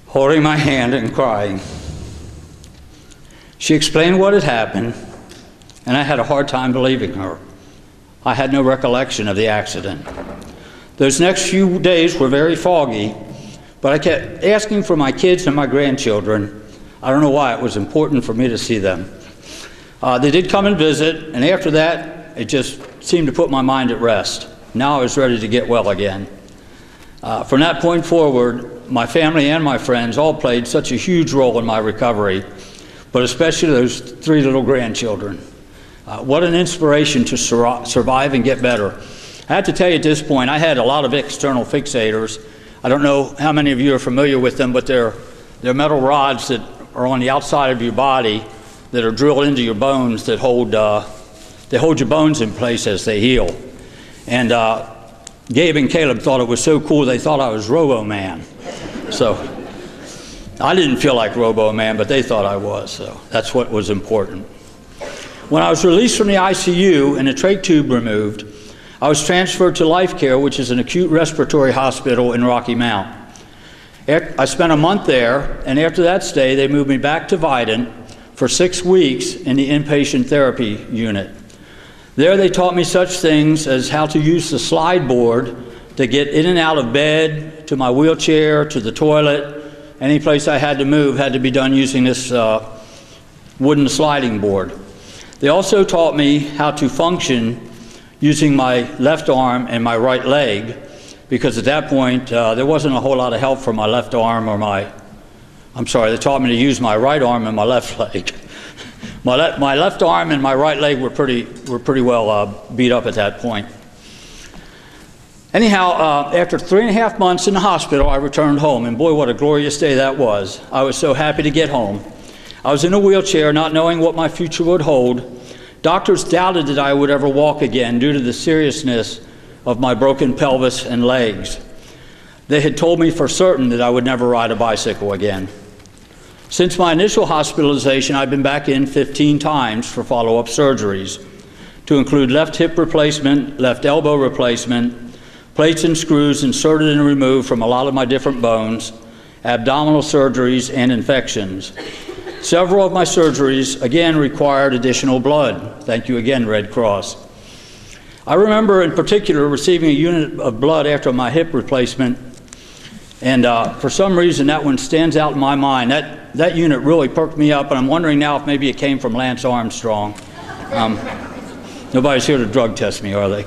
holding my hand and crying. She explained what had happened, and I had a hard time believing her. I had no recollection of the accident. Those next few days were very foggy, but I kept asking for my kids and my grandchildren. I don't know why it was important for me to see them. They did come and visit, and after that, it just seemed to put my mind at rest. Now I was ready to get well again. From that point forward, my family and my friends all played such a huge role in my recovery, but especially those 3 little grandchildren. What an inspiration to survive and get better. I have to tell you at this point, I had a lot of external fixators. I don't know how many of you are familiar with them, but they're metal rods that are on the outside of your body that are drilled into your bones that hold your bones in place as they heal. And Gabe and Caleb thought it was so cool, they thought I was Robo-Man. So I didn't feel like Robo-Man, but they thought I was, so that's what was important. When I was released from the ICU and the trach tube removed, I was transferred to Life Care, which is an acute respiratory hospital in Rocky Mount. I spent a month there, and after that stay, they moved me back to Vidant for 6 weeks in the inpatient therapy unit. There they taught me such things as how to use the slide board to get in and out of bed, to my wheelchair, to the toilet. Any place I had to move had to be done using this wooden sliding board. They also taught me how to function using my left arm and my right leg, because at that point there wasn't a whole lot of help for my left arm or they taught me to use my right arm and my left leg. My left arm and my right leg were pretty well beat up at that point. Anyhow, after 3.5 months in the hospital, I returned home, and boy, what a glorious day that was. I was so happy to get home. I was in a wheelchair, not knowing what my future would hold. Doctors doubted that I would ever walk again due to the seriousness of my broken pelvis and legs. They had told me for certain that I would never ride a bicycle again. Since my initial hospitalization, I've been back in 15 times for follow-up surgeries, to include left hip replacement, left elbow replacement, plates and screws inserted and removed from a lot of my different bones, abdominal surgeries, and infections. Several of my surgeries, again, required additional blood. Thank you again, Red Cross. I remember in particular receiving a unit of blood after my hip replacement, and for some reason that one stands out in my mind. That unit really perked me up, and I'm wondering now if maybe it came from Lance Armstrong. Nobody's here to drug test me, are they?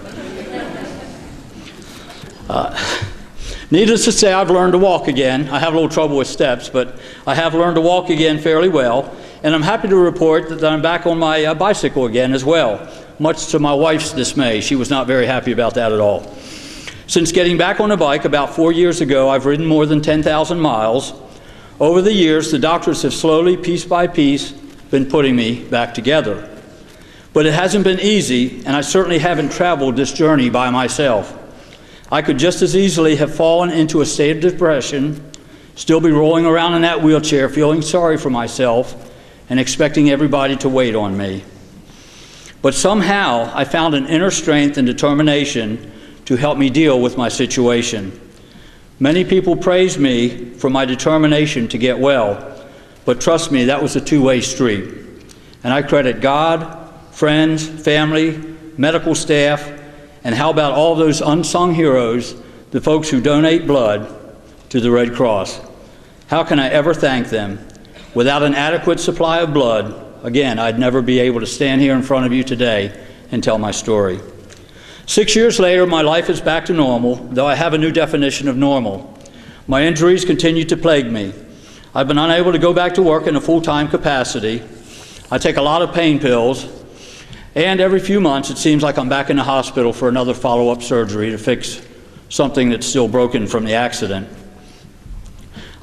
Needless to say, I've learned to walk again. I have a little trouble with steps, but I have learned to walk again fairly well, and I'm happy to report that I'm back on my bicycle again as well, much to my wife's dismay. She was not very happy about that at all. Since getting back on a bike about 4 years ago, I've ridden more than 10,000 miles. Over the years, the doctors have slowly, piece by piece, been putting me back together. But it hasn't been easy, and I certainly haven't traveled this journey by myself. I could just as easily have fallen into a state of depression, still be rolling around in that wheelchair, feeling sorry for myself, and expecting everybody to wait on me. But somehow, I found an inner strength and determination to help me deal with my situation. Many people praise me for my determination to get well, but trust me, that was a two-way street. And I credit God, friends, family, medical staff, and how about all those unsung heroes, the folks who donate blood to the Red Cross. How can I ever thank them? Without an adequate supply of blood, again, I'd never be able to stand here in front of you today and tell my story. 6 years later, my life is back to normal, though I have a new definition of normal. My injuries continue to plague me. I've been unable to go back to work in a full-time capacity. I take a lot of pain pills, and every few months it seems like I'm back in the hospital for another follow-up surgery to fix something that's still broken from the accident.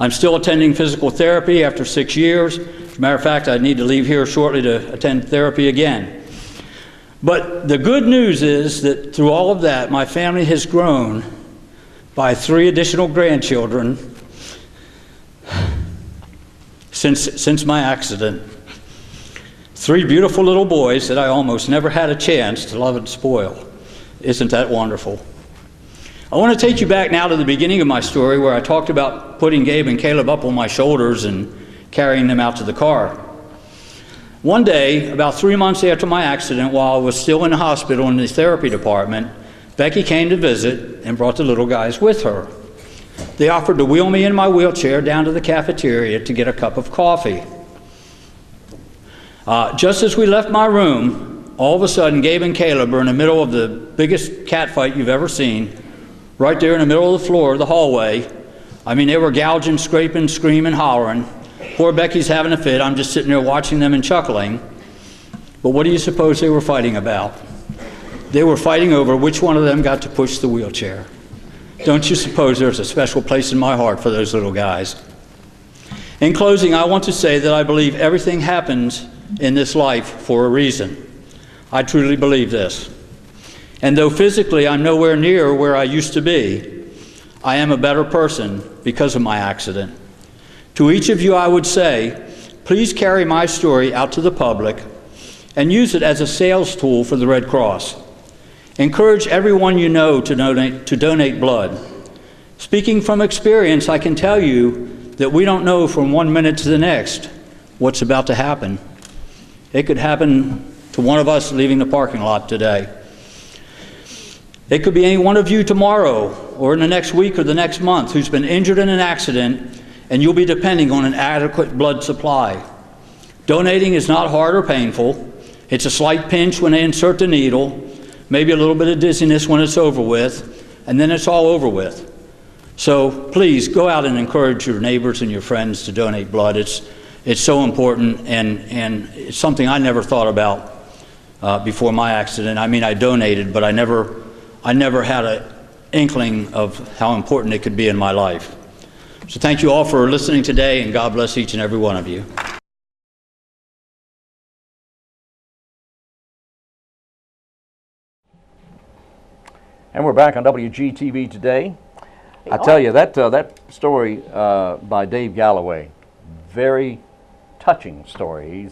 I'm still attending physical therapy after 6 years. As a matter of fact, I need to leave here shortly to attend therapy again. But the good news is that through all of that, my family has grown by 3 additional grandchildren, since my accident. 3 beautiful little boys that I almost never had a chance to love and spoil. Isn't that wonderful? I want to take you back now to the beginning of my story where I talked about putting Gabe and Caleb up on my shoulders and carrying them out to the car. One day, about 3 months after my accident, while I was still in the hospital in the therapy department, Becky came to visit and brought the little guys with her. They offered to wheel me in my wheelchair down to the cafeteria to get a cup of coffee. Just as we left my room, all of a sudden, Gabe and Caleb are in the middle of the biggest cat fight you've ever seen, right there in the middle of the floor of the hallway. I mean, they were gouging, scraping, screaming, hollering. Poor Becky's having a fit. I'm just sitting there watching them and chuckling. But what do you suppose they were fighting about? They were fighting over which one of them got to push the wheelchair. Don't you suppose there's a special place in my heart for those little guys? In closing, I want to say that I believe everything happens in this life for a reason. I truly believe this. And though physically I'm nowhere near where I used to be, I am a better person because of my accident. To each of you I would say, please carry my story out to the public and use it as a sales tool for the Red Cross. Encourage everyone you know to donate blood. Speaking from experience, I can tell you that we don't know from one minute to the next what's about to happen. It could happen to one of us leaving the parking lot today. It could be any one of you tomorrow or in the next week or the next month who's been injured in an accident, and you'll be depending on an adequate blood supply. Donating is not hard or painful. It's a slight pinch when they insert the needle, maybe a little bit of dizziness when it's over with, and then it's all over with. So please go out and encourage your neighbors and your friends to donate blood. It's so important, and it's something I never thought about before my accident. I mean, I donated, but I never had an inkling of how important it could be in my life. So thank you all for listening today, and God bless each and every one of you. And we're back on WGTV today. I tell you, that story by Dave Galloway, very touching story.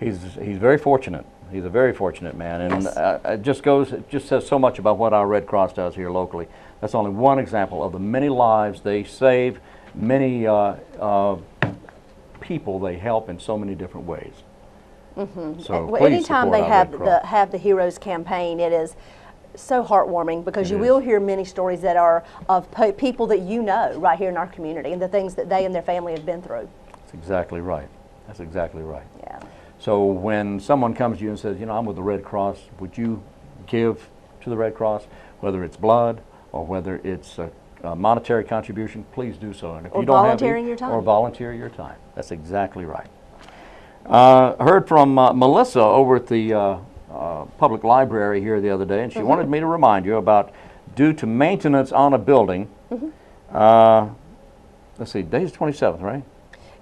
He's very fortunate. He's a very fortunate man, and it just says so much about what our Red Cross does here locally. That's only one example of the many lives they save, many people they help in so many different ways. Mm-hmm. So well, please anytime support they have the Heroes campaign, it is so heartwarming because you will hear many stories that are of people that you know right here in our community and the things that they and their family have been through. That's exactly right. That's exactly right. Yeah. So when someone comes to you and says, you know, I'm with the Red Cross, would you give to the Red Cross, whether it's blood or whether it's a monetary contribution, please do so. And if you don't have your time. Or volunteer your time. That's exactly right. Heard from Melissa over at the public library here the other day, and she wanted me to remind you about due to maintenance on a building. Let's see, today's the 27th, right?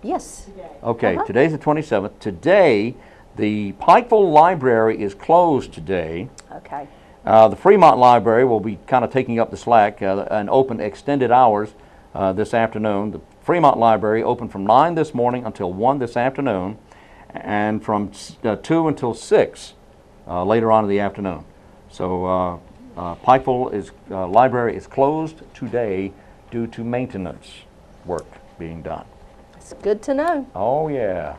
Yes. Okay, today's the 27th. Today, the Pikeville Library is closed today. Okay. The Fremont Library will be kind of taking up the slack and open extended hours this afternoon. The Fremont Library open from 9 this morning until 1 this afternoon, and from 2 until 6 later on in the afternoon. So Pikeville Library is closed today due to maintenance work being done. It's good to know. Oh, yeah.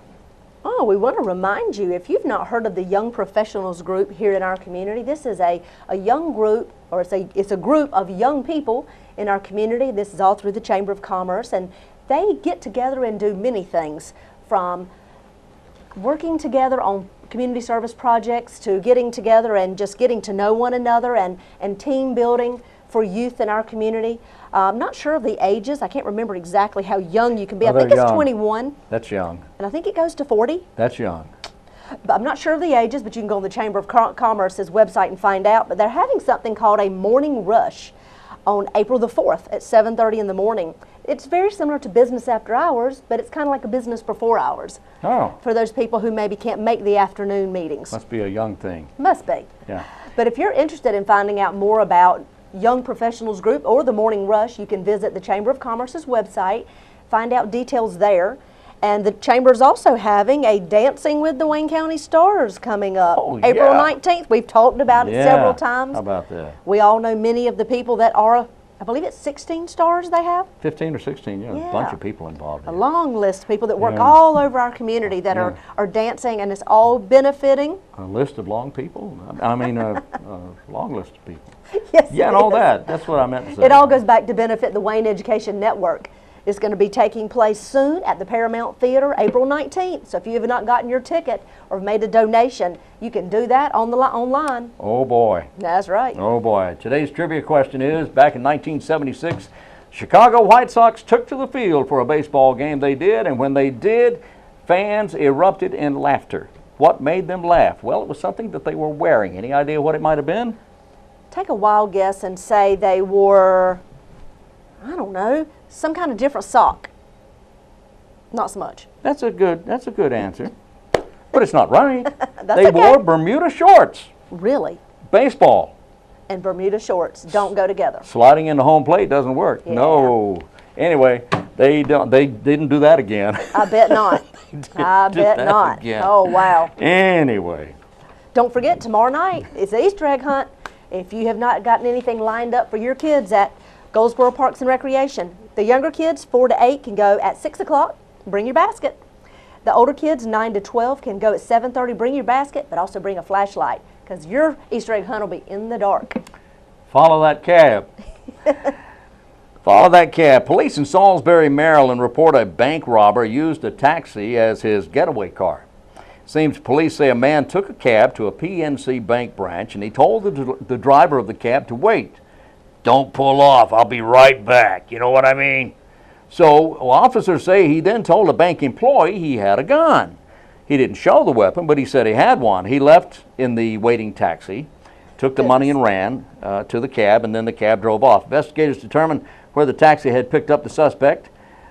Oh, we want to remind you, if you've not heard of the Young Professionals group here in our community, this is a young group, or it's a group of young people in our community. This is all through the Chamber of Commerce, and they get together and do many things, from working together on community service projects to getting together and just getting to know one another and team building for youth in our community. I'm not sure of the ages. I can't remember exactly how young you can be. I think it's 21. That's young. And I think it goes to 40. That's young. But I'm not sure of the ages, but you can go on the Chamber of Commerce's website and find out. But they're having something called a morning rush on April the 4th at 7:30 in the morning. It's very similar to business after hours, but it's kind of like a business before hours. Oh. For those people who maybe can't make the afternoon meetings. Must be a young thing. Must be. Yeah. But if you're interested in finding out more about Young Professionals Group or the Morning Rush, you can visit the Chamber of Commerce's website, find out details there. And the Chamber's also having a Dancing with the Wayne County Stars coming up. Oh, April yeah. 19th. We've talked about it several times. How about that? We all know many of the people that are, I believe it's 16 stars they have. 15 or 16, yeah. A bunch of people involved. A in it. long list of people that work Yeah. all over our community that Yeah. are dancing, and it's all benefiting. A list of long people? I mean, a long list of people. Yes, Yeah, it and all is. that. That's what I meant to say. It all goes back to benefit the Wayne Education Network. It's going to be taking place soon at the Paramount Theater, April 19th. So if you have not gotten your ticket or made a donation, you can do that on the online. Oh, boy. That's right. Oh, boy. Today's trivia question is, back in 1976, Chicago White Sox took to the field for a baseball game. They did, and when they did, fans erupted in laughter. What made them laugh? Well, it was something that they were wearing. Any idea what it might have been? Take a wild guess and say they wore, I don't know, some kind of different sock. Not so much. That's a good answer. But it's not right. That's They okay. wore Bermuda shorts. Really? Baseball. And Bermuda shorts don't go together. Sliding into home plate doesn't work. Yeah. No. Anyway, they didn't do that again. I bet not. I do bet that not. again. Oh, wow. Anyway. Don't forget, tomorrow night, it's the Easter egg hunt. If you have not gotten anything lined up for your kids at Goldsboro Parks and Recreation, the younger kids, 4 to 8, can go at 6 o'clock, bring your basket. The older kids, 9 to 12, can go at 7:30, bring your basket, but also bring a flashlight, because your Easter egg hunt will be in the dark. Follow that cab. Follow that cab. Police in Salisbury, Maryland report a bank robber used a taxi as his getaway car. Seems police say a man took a cab to a PNC bank branch and he told the driver of the cab to wait. Don't pull off, I'll be right back. You know what I mean? So officers say he then told a bank employee he had a gun. He didn't show the weapon, but he said he had one. He left in the waiting taxi, took the money and ran to the cab, and then the cab drove off. Investigators determined where the taxi had picked up the suspect.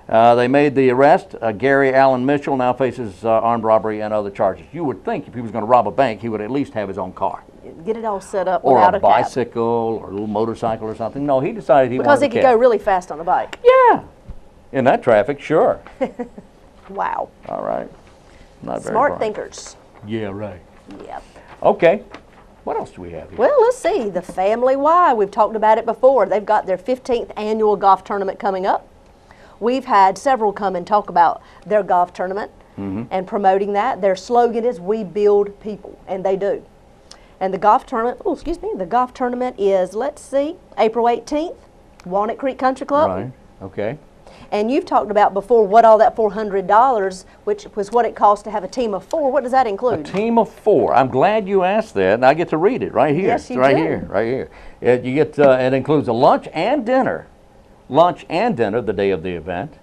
They made the arrest. Gary Allen Mitchell now faces armed robbery and other charges. You would think if he was going to rob a bank, he would at least have his own car. Get it all set up Or without a cab. bicycle or a little motorcycle or something. No, he decided he Because wanted he a could cab. go really fast on the bike. Yeah. In that traffic, sure. Wow. All right. Not very Smart bright. thinkers. Yeah, right. Yep. Okay. What else do we have here? Well, let's see. The Family Y, we've talked about it before. They've got their 15th annual golf tournament coming up. We've had several come and talk about their golf tournament and promoting that. Their slogan is, "We build people," and they do. And the golf tournament, the golf tournament is, let's see, April 18th, Walnut Creek Country Club. Right. Okay. And you've talked about before what all that $400, which was what it costs to have a team of 4. What does that A include? team of 4. I'm glad you asked that, and I get to read it right here. Yes, It's you right do. here, right here. You get it includes a lunch and dinner. Lunch and dinner the day of the event.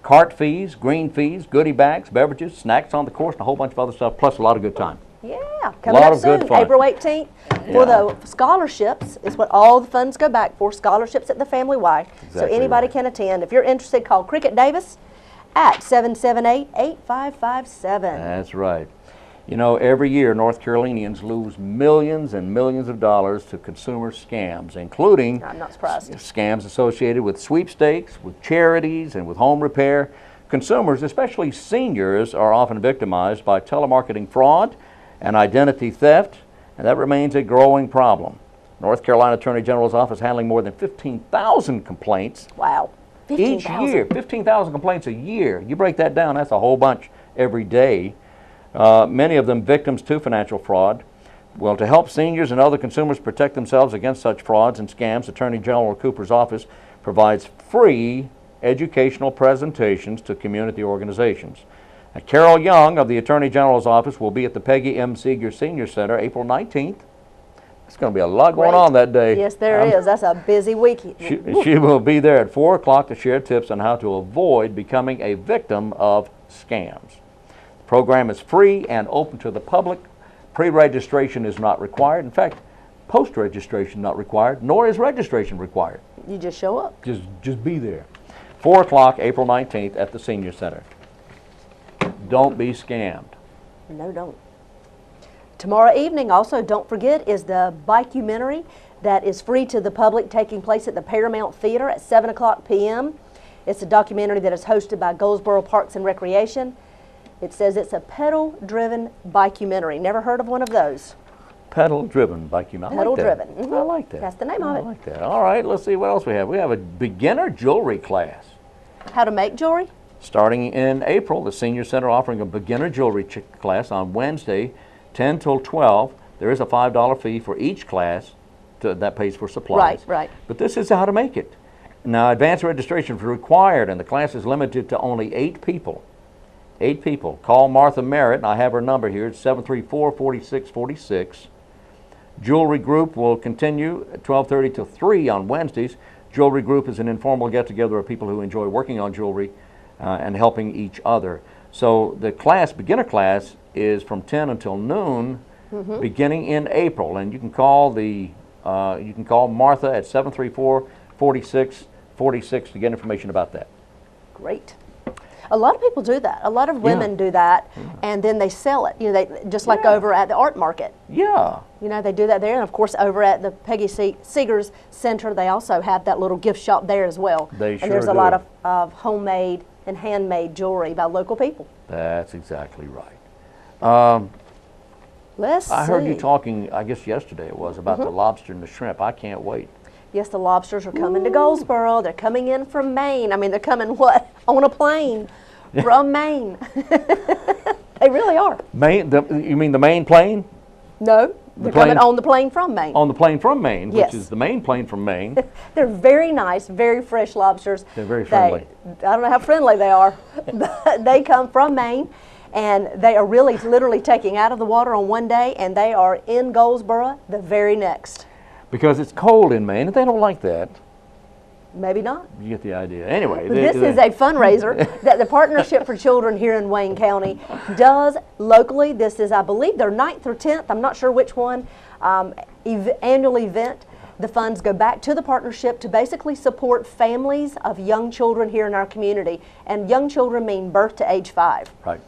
Cart fees, green fees, goodie bags, beverages, snacks on the course, and a whole bunch of other stuff, plus a lot of good time. Yeah, coming lot up of good soon, fun. April 18th. For the scholarships is what all the funds go back for, scholarships at the Family Y. So Exactly anybody right. can attend. If you're interested, call Cricket Davis at 778-8557. That's right. You know, every year North Carolinians lose millions and millions of dollars to consumer scams, including I'm not surprised. scams associated with sweepstakes, with charities, and with home repair. Consumers, especially seniors, are often victimized by telemarketing fraud and identity theft, and that remains a growing problem. North Carolina Attorney General's office handling more than 15,000 complaints Wow. each 15,000. year. 15,000 complaints a year. You break that down, that's a whole bunch every day. Many of them victims to financial fraud. Well, to help seniors and other consumers protect themselves against such frauds and scams, Attorney General Cooper's office provides free educational presentations to community organizations. Carol Young of the Attorney General's office will be at the Peggy M. Seeger Senior Center April 19th. There's going to be a lot going Great. on that day. Yes, there is. That's a busy week. She will be there at 4 o'clock to share tips on how to avoid becoming a victim of scams. The program is free and open to the public. Pre-registration is not required. In fact, post-registration not required, nor is registration required. You just show up. Just be there. 4 o'clock, April 19th at the Senior Center. Don't be scammed. No, don't. Tomorrow evening, also, don't forget, is the Bike-umentary that is free to the public, taking place at the Paramount Theater at 7 o'clock p.m. It's a documentary that is hosted by Goldsboro Parks and Recreation. It says it's a pedal-driven bikecumentary. Never heard of one of those. Pedal-driven bikecumentary. Pedal-driven. Mm-hmm. I like that. That's the name of it. I like that. All right, let's see what else we have. We have a beginner jewelry class. How to make jewelry? Starting in April, the Senior Center offering a beginner jewelry class on Wednesday, 10 till 12. There is a $5 fee for each class that pays for supplies. Right. But this is how to make it. Now, advance registration is required, and the class is limited to only 8 people. 8 people. Call Martha Merritt, and I have her number here. It's 734-4646. Jewelry group will continue at 12:30 to 3 on Wednesdays. Jewelry group is an informal get-together of people who enjoy working on jewelry and helping each other. So the class, beginner class, is from 10 until noon, beginning in April. And you can call Martha at 734-4646 to get information about that. Great. A lot of people do that. A lot of women do that, and then they sell it. You know, they just like over at the art market. Yeah. You know, they do that there, and of course over at the Peggy Seegers Center, they also have that little gift shop there as well. They sure And there's a do. lot of homemade and handmade jewelry by local people. That's exactly right. Let's I heard you see. talking, I guess yesterday it was, about the lobster and the shrimp. I can't wait. Yes, the lobsters are coming to Goldsboro. They're coming in from Maine. I mean, they're coming what? On a plane from Maine. They really are. Maine? You mean the Maine plane? No, they're coming on the plane from Maine. On the plane from Maine, Yes. which is the main plane from Maine. They're very nice, very fresh lobsters. They're very friendly. I don't know how friendly they are. They come from Maine, and they are really literally taking out of the water on one day, and they are in Goldsboro the very next. Because it's cold in Maine, and they don't like that. Maybe not. You get the idea. Anyway. This is a fundraiser that the Partnership for Children here in Wayne County does locally. This is, I believe, their 9th or 10th, I'm not sure which one, annual event. The funds go back to the partnership to basically support families of young children here in our community. And young children mean birth to age 5. Right.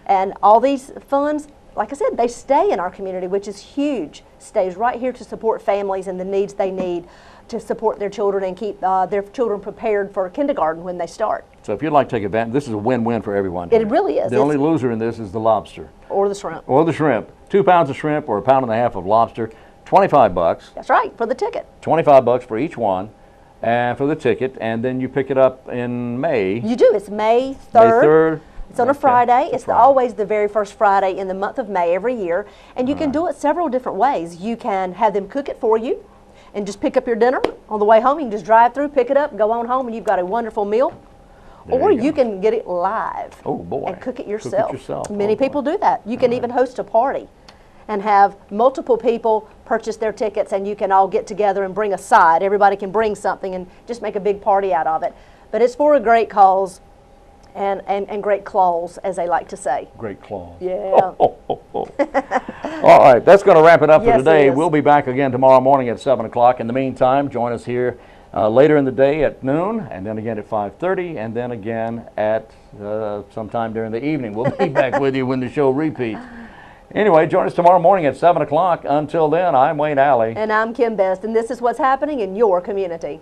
And all these funds, like I said, they stay in our community, which is huge. Stays right here to support families and the needs they need to support their children and keep their children prepared for kindergarten when they start. So if you'd like to take advantage, this is a win-win for everyone. It really is. The only loser in this is the lobster. Or the shrimp. Or the shrimp. 2 pounds of shrimp or 1.5 pounds of lobster, $25. That's right, for the ticket. $25 for each one, and for the ticket, and then you pick it up in May. You do. It's May 3rd. May 3rd. It's on a Friday. It's always the very first Friday in the month of May every year. And you can do it several different ways. You can have them cook it for you and just pick up your dinner on the way home. You can just drive through, pick it up, go on home, and you've got a wonderful meal. Or you can get it live and cook it yourself. Many people do that. You can even host a party and have multiple people purchase their tickets, and you can all get together and bring a side. Everybody can bring something and just make a big party out of it. But it's for a great cause and great claws, as they like to say. Great claws. Yeah. All right, that's going to wrap it up for Yes, today. it is. We'll be back again tomorrow morning at 7 o'clock. In the meantime, join us here later in the day at noon, and then again at 5:30, and then again at sometime during the evening. We'll be back with you when the show repeats. Anyway, join us tomorrow morning at 7 o'clock. Until then, I'm Wayne Alley. And I'm Kim Best, and this is what's happening in your community.